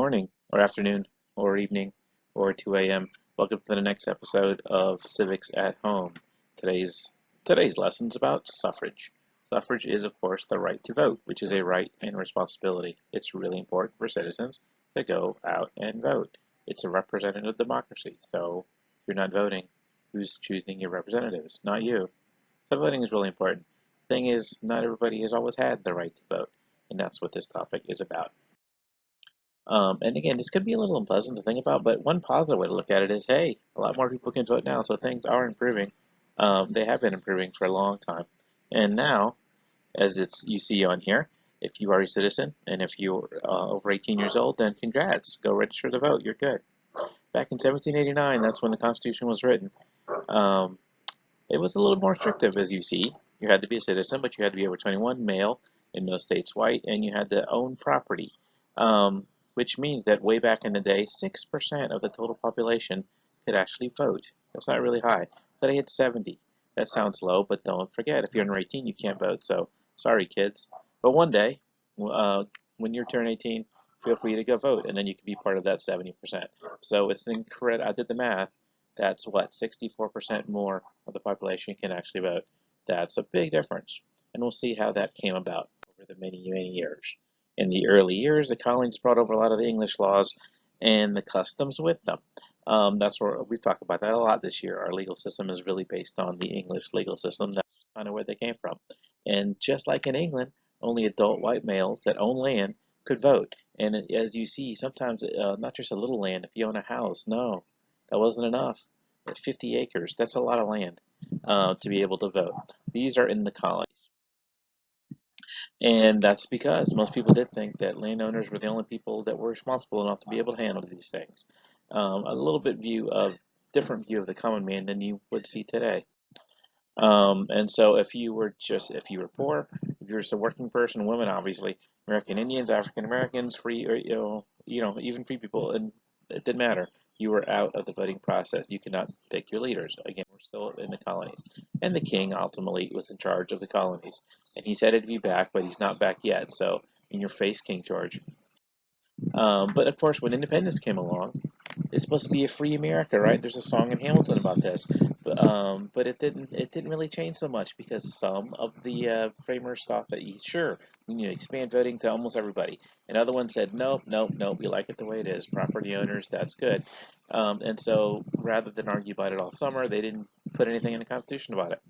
morning, or afternoon, or evening, or 2 a.m. Welcome to the next episode of Civics at Home. Today's today's lesson's about suffrage. Suffrage is, of course, the right to vote, which is a right and responsibility. It's really important for citizens to go out and vote. It's a representative democracy, so if you're not voting, who's choosing your representatives? Not you. So voting is really important. Thing is, not everybody has always had the right to vote, and that's what this topic is about. And again, this could be a little unpleasant to think about, but one positive way to look at it is, hey, a lot more people can vote now, so things are improving. They have been improving for a long time. And now, as you see on here, if you are a citizen and if you're over 18 years old, then congrats, go register to vote. You're good. Back in 1789, that's when the Constitution was written. Um, it was a little more restrictive, as you see. You had to be a citizen, but you had to be over 21, male, in most states white, and you had to own property, which means that way back in the day, 6% of the total population could actually vote. That's not really high. Today it's 70. That sounds low, but don't forget, if you're under 18, you can't vote, so sorry, kids. But one day, uh, when you turn 18, feel free to go vote, and then you can be part of that 70%. So it's incredible. I did the math. That's what, 64% more of the population can actually vote. That's a big difference. And we'll see how that came about over the many, many years. In the early years, the colonies brought over a lot of the English laws and the customs with them. That's where we've talked about that a lot this year. Our legal system is really based on the English legal system. That's kind of where they came from. And just like in England, only adult white males that own land could vote. And as you see, sometimes not just a little land, if you own a house, no, that wasn't enough. At 50 acres, that's a lot of land to be able to vote. These are in the colonies. And that's because most people did think that landowners were the only people that were responsible enough to be able to handle these things. A little bit different view of the common man than you would see today. And so if you were poor, if you were just a working person, women obviously, American Indians, African Americans, free, or, even free people, and it didn't matter. You were out of the voting process. You could not pick your leaders. Again, we're still in the colonies. And the king ultimately was in charge of the colonies. And he said he'd be back, but he's not back yet. So, in your face, King George. But of course, when independence came along, it's supposed to be a free America, right? There's a song in Hamilton about this, but it didn't. It didn't really change so much because some of the framers thought that sure, we need to expand voting to almost everybody, and other ones said nope, nope, nope. We like it the way it is. Property owners, that's good. And so rather than argue about it all summer, they didn't put anything in the Constitution about it.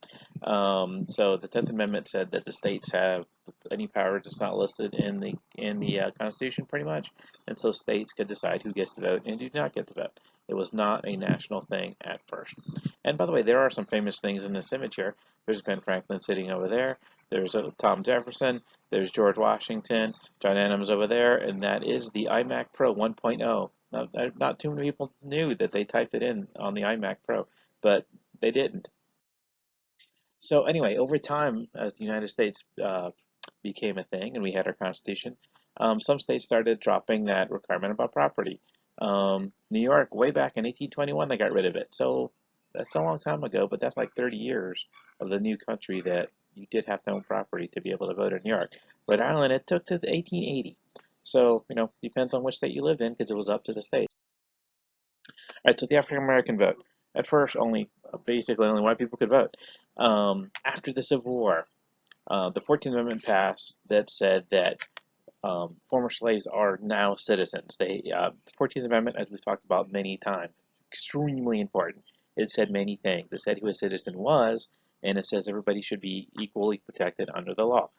So the 10th Amendment said that the states have any power that's not listed in the Constitution, pretty much, and so states could decide who gets to vote and who do not get to vote. It was not a national thing at first. And by the way, there are some famous things in this image here. There's Ben Franklin sitting over there. There's Tom Jefferson. There's George Washington. John Adams over there, and that is the iMac Pro 1.0. Not too many people knew that they typed it in on the iMac Pro, but they didn't. So anyway, over time, as the United States became a thing and we had our Constitution, some states started dropping that requirement about property. New York, way back in 1821, they got rid of it. So that's a long time ago, but that's like 30 years of the new country that you did have to own property to be able to vote in New York. Rhode Island, it took to 1880. So, depends on which state you lived in because it was up to the state. All right, so the African American vote. At first, basically only white people could vote. After the Civil War, the 14th Amendment passed that said that former slaves are now citizens. The 14th Amendment, as we've talked about many times, extremely important. It said many things. It said who a citizen was, and it says everybody should be equally protected under the law.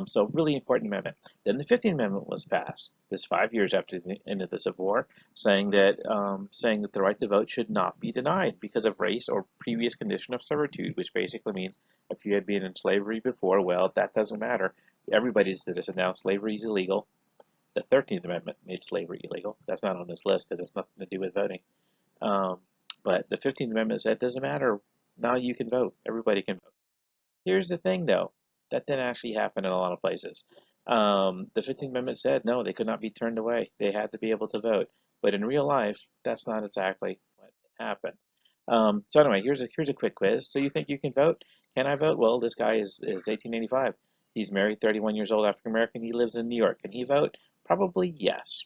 So really important amendment. Then the 15th Amendment was passed. This 5 years after the end of the Civil War, saying that the right to vote should not be denied because of race or previous condition of servitude, which basically means if you had been in slavery before, well, that doesn't matter. Everybody's a citizen now. Slavery is illegal. The 13th Amendment made slavery illegal. That's not on this list because it's nothing to do with voting. Um, but the 15th Amendment said it doesn't matter. Now you can vote. Everybody can vote. Here's the thing, though. That didn't actually happen in a lot of places. The 15th Amendment said no, they could not be turned away. They had to be able to vote. But in real life, that's not exactly what happened. So anyway, here's a quick quiz. So you think you can vote? Can I vote? Well, this guy is 1885. He's married, 31 years old, African American. He lives in New York. Can he vote? Probably yes.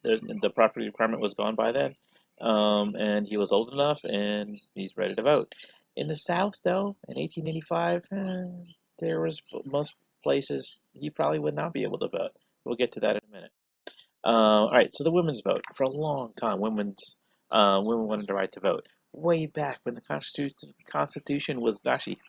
the property requirement was gone by then, and he was old enough and he's ready to vote. In the South, though, in 1885, there was most places he probably would not be able to vote. We'll get to that in a minute. All right, so the women's vote. For a long time, women wanted the right to vote. Way back when the Constitution was actually,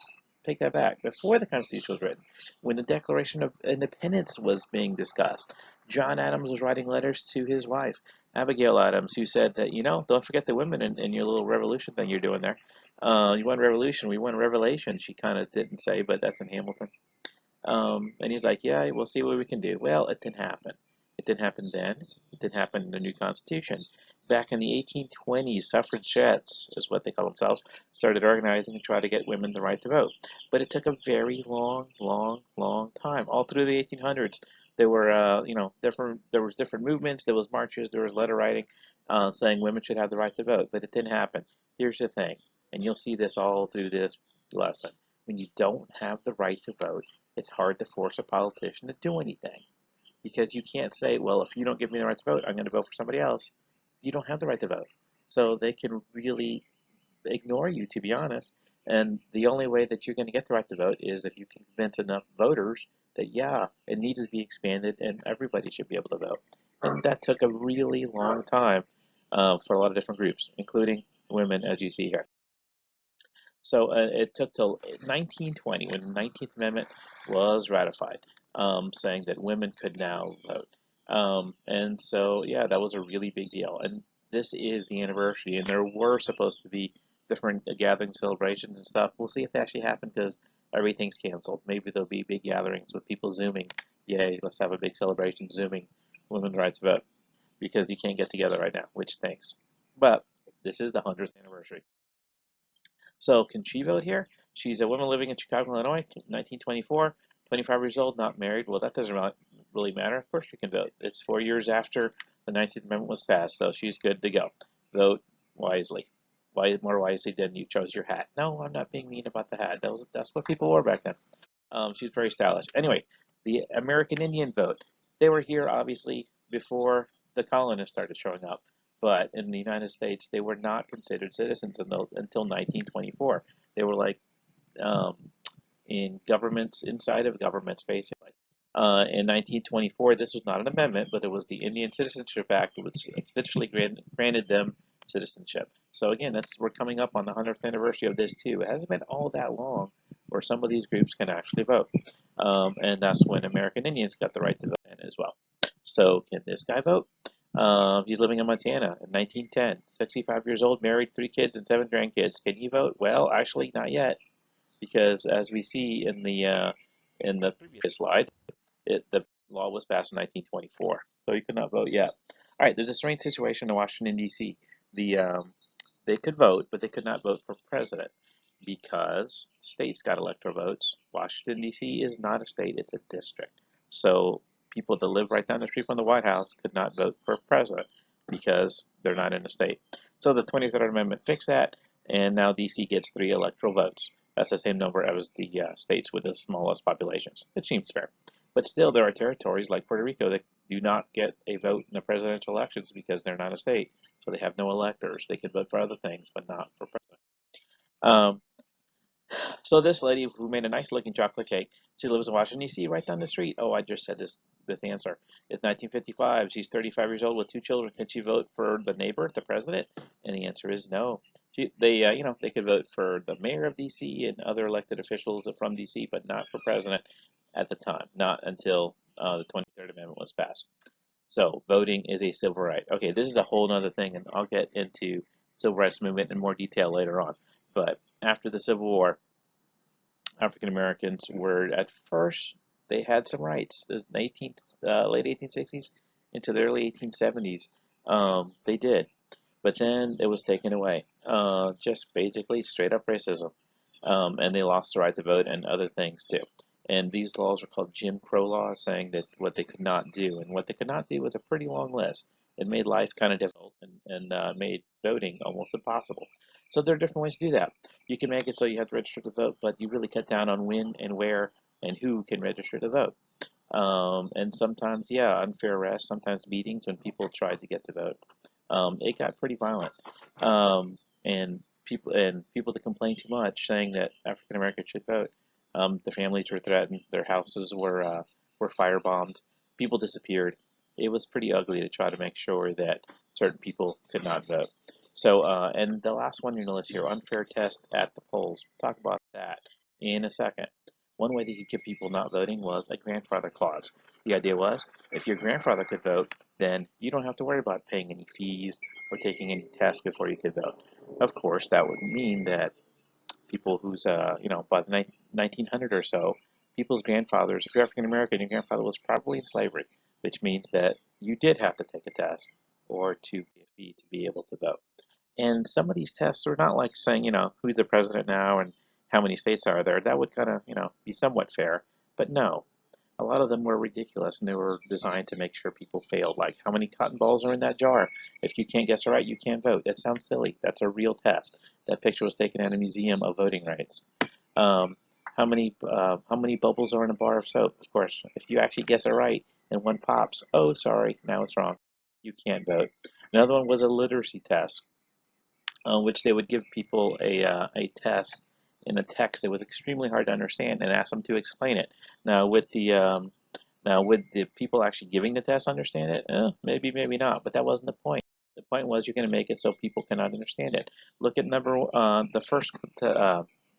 take that back, before the Constitution was written, when the Declaration of Independence was being discussed, John Adams was writing letters to his wife, Abigail Adams, who said that, don't forget the women in your little revolution thing you're doing there. You want revolution, we want revelation, she kind of didn't say, but that's in Hamilton. And he's like, yeah, we'll see what we can do. Well, it didn't happen. It didn't happen then. It didn't happen in the new Constitution. Back in the 1820s, suffragettes, is what they call themselves, started organizing and try to get women the right to vote. But it took a very long, long, long time. All through the 1800s, there were, different. There was different movements. There was marches. There was letter writing, saying women should have the right to vote. But it didn't happen. Here's the thing, and you'll see this all through this lesson. When you don't have the right to vote, it's hard to force a politician to do anything because you can't say, well, if you don't give me the right to vote, I'm going to vote for somebody else. You don't have the right to vote. So they can really ignore you, to be honest. And the only way that you're going to get the right to vote is if you convince enough voters that, yeah, it needs to be expanded and everybody should be able to vote. And that took a really long time for a lot of different groups, including women, as you see here. So it took till 1920 when the 19th Amendment was ratified, saying that women could now vote. And so, yeah, that was a really big deal. And this is the anniversary, and there were supposed to be different gatherings, celebrations, and stuff. We'll see if they actually happen because everything's canceled. Maybe there'll be big gatherings with people Zooming. Yay, let's have a big celebration Zooming women's rights vote because you can't get together right now, which stinks. But this is the 100th anniversary. So can she vote here? She's a woman living in Chicago, Illinois, 1924, 25 years old, not married. Well, that doesn't really matter. Of course she can vote. It's 4 years after the 19th Amendment was passed, so she's good to go. Vote wisely. Why more wisely than you chose your hat? No, I'm not being mean about the hat. That's what people wore back then. She's very stylish. Anyway, the American Indian vote. They were here obviously before the colonists started showing up, but in the United States they were not considered citizens until 1924. They were like um, in governments, inside of governments, basically. In 1924, this was not an amendment, but it was the Indian Citizenship Act, which officially granted them citizenship. So again, we're coming up on the 100th anniversary of this too. It hasn't been all that long where some of these groups can actually vote, and that's when American Indians got the right to vote as well. So can this guy vote? He's living in Montana in 1910, 65 years old, married, 3 kids, and 7 grandkids. Can he vote? Well, actually, not yet because as we see in the previous slide, the law was passed in 1924, so he could not vote yet. All right, there's a strange situation in Washington D.C. They could vote, but they could not vote for president because states got electoral votes. Washington D.C. is not a state; it's a district. So people that live right down the street from the White House could not vote for president because they're not in a state. So the 23rd Amendment fixed that, and now D.C. gets 3 electoral votes. That's the same number as the states with the smallest populations. It seems fair. But still, there are territories like Puerto Rico that do not get a vote in the presidential elections because they're not a state. So they have no electors. They can vote for other things, but not for president. Um, so this lady who made a nice looking chocolate cake, she lives in Washington D.C. right down the street. Oh, I just said this answer. It's 1955. She's 35 years old with 2 children. Can she vote for the neighbor, the president? And the answer is no. They could vote for the mayor of D.C. and other elected officials from D.C., but not for president at the time. Not until the 23rd Amendment was passed. So voting is a civil right. Okay, this is a whole other thing, and I'll get into civil rights movement in more detail later on. But after the Civil War, African Americans were at first they had some rights. The late 1860s into the early 1870s, they did, but then it was taken away. Just basically straight up racism, and they lost the right to vote and other things too. And these laws were called Jim Crow laws, saying that what they could not do, and what they could not do was a pretty long list. It made life kind of difficult and made voting almost impossible. So there are different ways to do that. You can make it so you have to register to vote, but you really cut down on when and where and who can register to vote. And sometimes, yeah, unfair arrests, sometimes beatings when people tried to get to vote. It got pretty violent. Um, and people that complained too much, saying that African Americans should vote. The families were threatened. Their houses were firebombed. People disappeared. It was pretty ugly to try to make sure that certain people could not vote. So, and the last one on the list here, unfair test at the polls. We'll talk about that in a second. One way that you keep people not voting was a grandfather clause. The idea was if your grandfather could vote, then you don't have to worry about paying any fees or taking any tests before you could vote. Of course, that would mean that people who's, by the 1900 or so, people's grandfathers, if you're African American, your grandfather was probably in slavery, which means that you did have to take a test or to pay a fee to be able to vote. And some of these tests are not like saying, who's the president now and how many states are there. That would kind of, be somewhat fair. But no, a lot of them were ridiculous and they were designed to make sure people failed. Like, how many cotton balls are in that jar? If you can't guess it right, you can't vote. That sounds silly. That's a real test. That picture was taken at a museum of voting rights. Um, how many bubbles are in a bar of soap? Of course, if you actually guess it right and one pops, oh, sorry, now it's wrong. You can't vote. Another one was a literacy test, which they would give people a test in a text that was extremely hard to understand and ask them to explain it. Now, would the people actually giving the test understand it? Maybe, maybe not, but that wasn't the point. The point was you're going to make it so people cannot understand it. Look at the first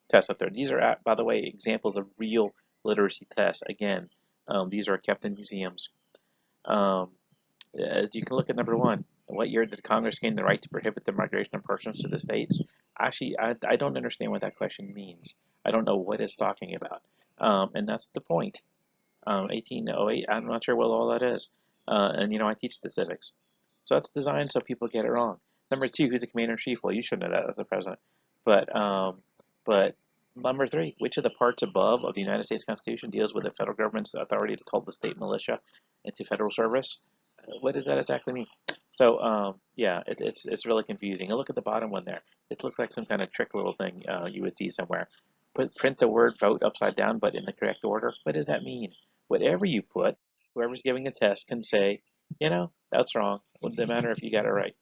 test up there. These are, by the way, examples of real literacy tests. Again, these are kept in museums. Um, as you can look at number one, what year did Congress gain the right to prohibit the migration of persons to the states? Actually, I don't understand what that question means. I don't know what it's talking about. And that's the point. 1808, I'm not sure what all that is. And I teach the civics. So it's designed so people get it wrong. Number two, who's the commander in chief? Well, you should know that as the president. But number three, which of the parts above of the United States Constitution deals with the federal government's authority to call the state militia into federal service? What does that exactly mean? So yeah, it's really confusing. And look at the bottom one there. It looks like some kind of trick little thing you would see somewhere. Print the word vote upside down, but in the correct order. What does that mean? Whatever you put, whoever's giving the test can say, that's wrong. Wouldn't matter if you got it right.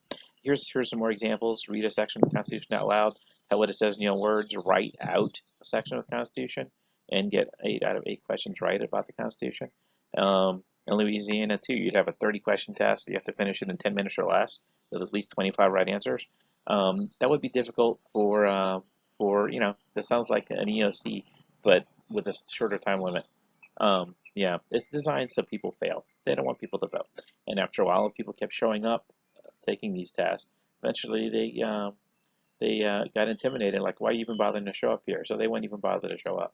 Here's some more examples. Read a section of the Constitution out loud. Tell what it says in your own words. Write out a section of the Constitution and get 8 out of 8 questions right about the Constitution. In Louisiana too, you'd have a 30-question test. You have to finish it in 10 minutes or less with at least 25 right answers. That would be difficult that sounds like an EOC, but with a shorter time limit. Yeah, it's designed so people fail. They don't want people to vote. And after a while, if people kept showing up, taking these tests, eventually they got intimidated. Like, why are you even bothering to show up here? So they wouldn't even bother to show up.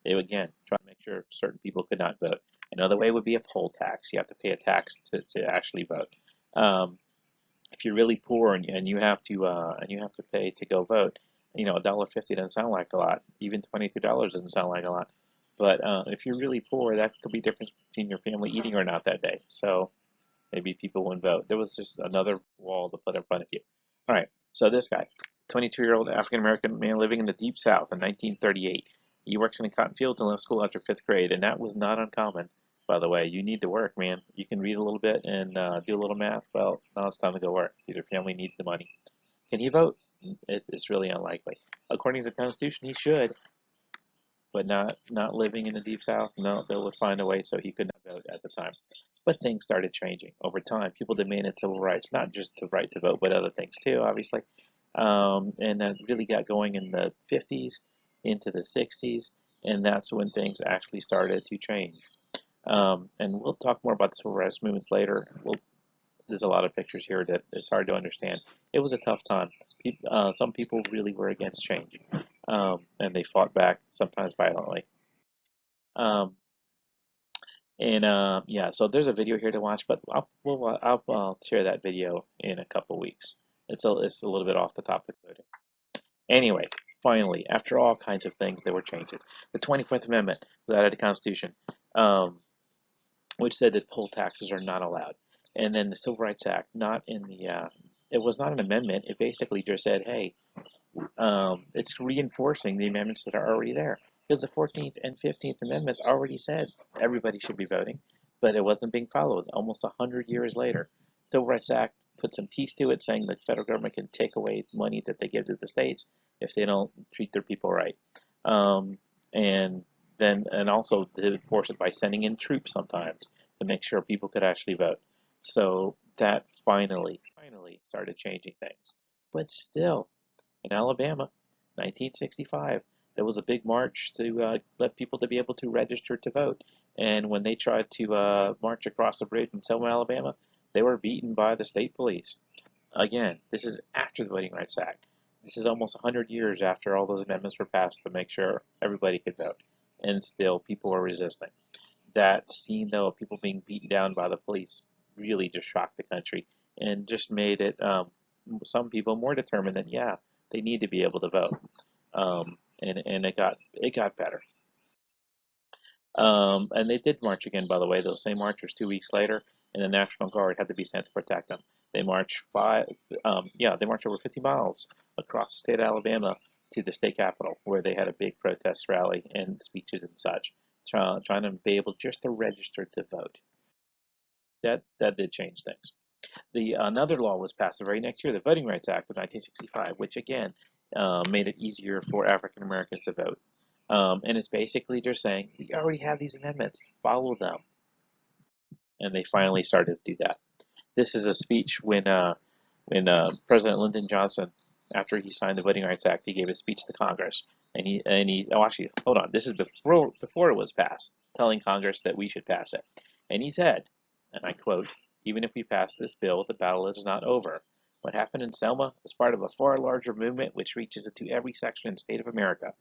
They would, again, try to make sure certain people could not vote. Another way would be a poll tax. You have to pay a tax to actually vote. If you're really poor and you have to pay to go vote, $1.50 doesn't sound like a lot. Even $22 doesn't sound like a lot. But if you're really poor, that could be the difference between your family eating or not that day. So maybe people wouldn't vote. There was just another wall to put in front of you. All right. So this guy, 22-year-old African American man living in the Deep South in 1938. He works in the cotton fields and left school after fifth grade, and that was not uncommon. By the way, you need to work, man. You can read a little bit and do a little math. Well, now it's time to go work. Your family needs the money. Can he vote? It's really unlikely. According to the Constitution, he should, but not living in the Deep South. No, they would find a way so he could not vote at the time. But things started changing over time. People demanded civil rights, not just the right to vote, but other things too, obviously. And that really got going in the 50s into the 60s, and that's when things actually started to change. And we'll talk more about the civil rights movements later. There's a lot of pictures here that it's hard to understand. It was a tough time. Some people really were against change, and they fought back, sometimes violently. Um, and yeah, so there's a video here to watch, but I'll share that video in a couple weeks. It's a little bit off the topic. Anyway, finally, after all kinds of things, there were changes. The 24th Amendment was added to the Constitution, um, which said that poll taxes are not allowed. And then the Civil Rights Act, not in the it was not an amendment. It basically just said, hey, it's reinforcing the amendments that are already there. because the 14th and 15th Amendments already said everybody should be voting, but it wasn't being followed almost 100 years later. The Civil Rights Act put some teeth to it, saying the federal government can take away money that they give to the states if they don't treat their people right. Um, and and also to enforce it by sending in troops sometimes to make sure people could actually vote. So that finally started changing things. But still, in Alabama, 1965, there was a big march to let people to be able to register to vote. And when they tried to march across the bridge in Selma, Alabama, they were beaten by the state police. Again, this is after the Voting Rights Act. This is almost 100 years after all those amendments were passed to make sure everybody could vote. And still, people were resisting. That scene, though, of people being beaten down by the police really just shocked the country and just made it some people more determined that, yeah, they need to be able to vote. And it got better. And they did march again, by the way. Those same marchers 2 weeks later, and the National Guard had to be sent to protect them. They marched they marched over 50 miles across the state of Alabama to the state capitol, where they had a big protest rally and speeches and such, trying to be able just to register to vote. That did change things. The Another law was passed the very next year, the Voting Rights Act of 1965, which again made it easier for African Americans to vote. And it's basically just saying we already have these amendments, follow them, and they finally started to do that. This is a speech when President Lyndon Johnson, after he signed the Voting Rights Act, he gave a speech to Congress, and he oh actually hold on, this is before it was passed, telling Congress that we should pass it, and he said, and I quote, "Even if we pass this bill, the battle is not over. What happened in Selma is part of a far larger movement which reaches into every section and state of America.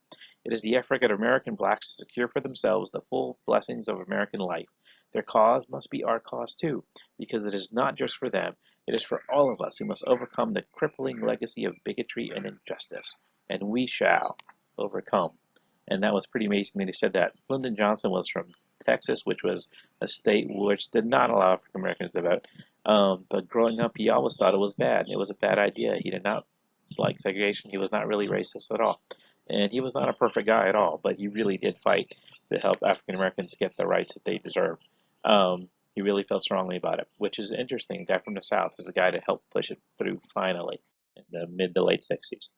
It is the effort of American blacks to secure for themselves the full blessings of American life. Their cause must be our cause too, because it is not just for them. It is for all of us who must overcome the crippling legacy of bigotry and injustice, and we shall overcome." And that was pretty amazing that he said that. Lyndon Johnson was from Texas, which was a state which did not allow African Americans to vote. But growing up, he always thought it was bad. It was a bad idea. He did not like segregation. He was not really racist at all. And he was not a perfect guy at all, but he really did fight to help African Americans get the rights that they deserved. He really felt strongly about it, which is interesting. A guy from the South is a guy to help push it through finally in the mid to late 60s.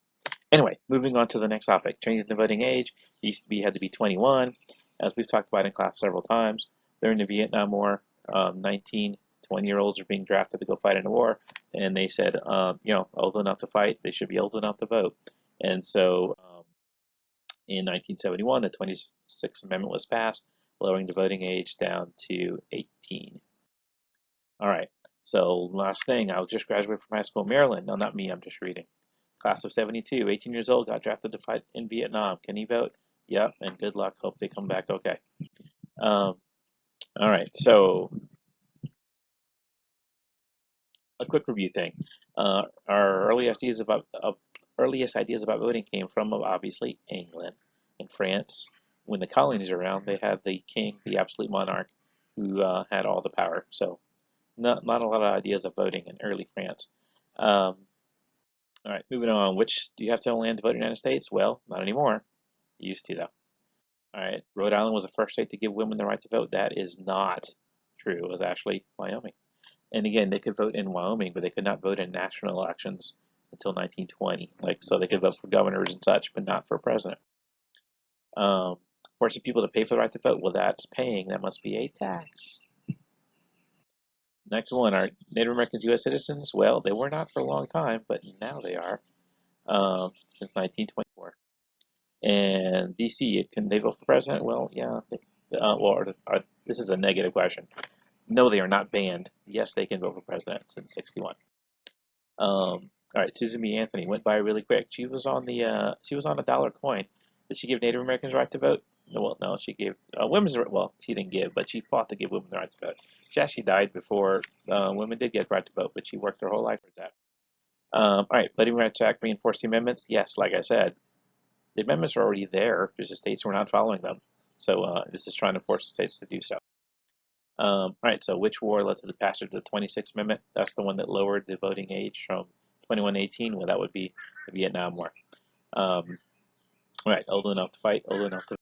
Anyway, moving on to the next topic, changing the voting age. It used to be had to be 21, as we've talked about in class several times. During the Vietnam War, 19, 20-year-olds are being drafted to go fight in a war, and they said, old enough to fight, they should be old enough to vote. And so in 1971, the 26th Amendment was passed, lowering the voting age down to 18. All right, so last thing, I was just graduated from high school in Maryland. No, not me, I'm just reading. Class of 72, 18 years old, got drafted to fight in Vietnam. Can he vote? Yep, and good luck. Hope they come back okay. Um, all right, so a quick review thing. Our earliest ideas about voting came from obviously England and France. When the colonies were around, they had the king, the absolute monarch, who had all the power. So not a lot of ideas of voting in early France. Um, all right, moving on. Which do you have to own land to vote in the United States? Well, not anymore. You used to though. All right, Rhode Island was the first state to give women the right to vote. That is not true. It was actually Wyoming. And again, they could vote in Wyoming, but they could not vote in national elections until 1920. Like, so they could vote for governors and such, but not for president. Forcing people to pay for the right to vote. Well, that's paying. That must be a tax. Next one, are Native Americans U.S. citizens? Well, they were not for a long time, but now they are, since 1924. And D.C., can they vote for president? Well, yeah. This is a negative question. No, they are not banned. Yes, they can vote for president since 61. All right, Susan B. Anthony went by really quick. She was on a dollar coin. Did she give Native Americans the right to vote? No, well, no, she gave women's well, she didn't give, but she fought to give women the right to vote. She actually died before women did get the right to vote, but she worked her whole life for that. All right, Voting Rights Act reinforced the amendments. Yes, like I said, the amendments are already there. Just the states were not following them. So this is trying to force the states to do so. All right, so which war led to the passage of the 26th Amendment? That's the one that lowered the voting age from 21 to 18. Well, that would be the Vietnam War. All right, old enough to fight, old enough to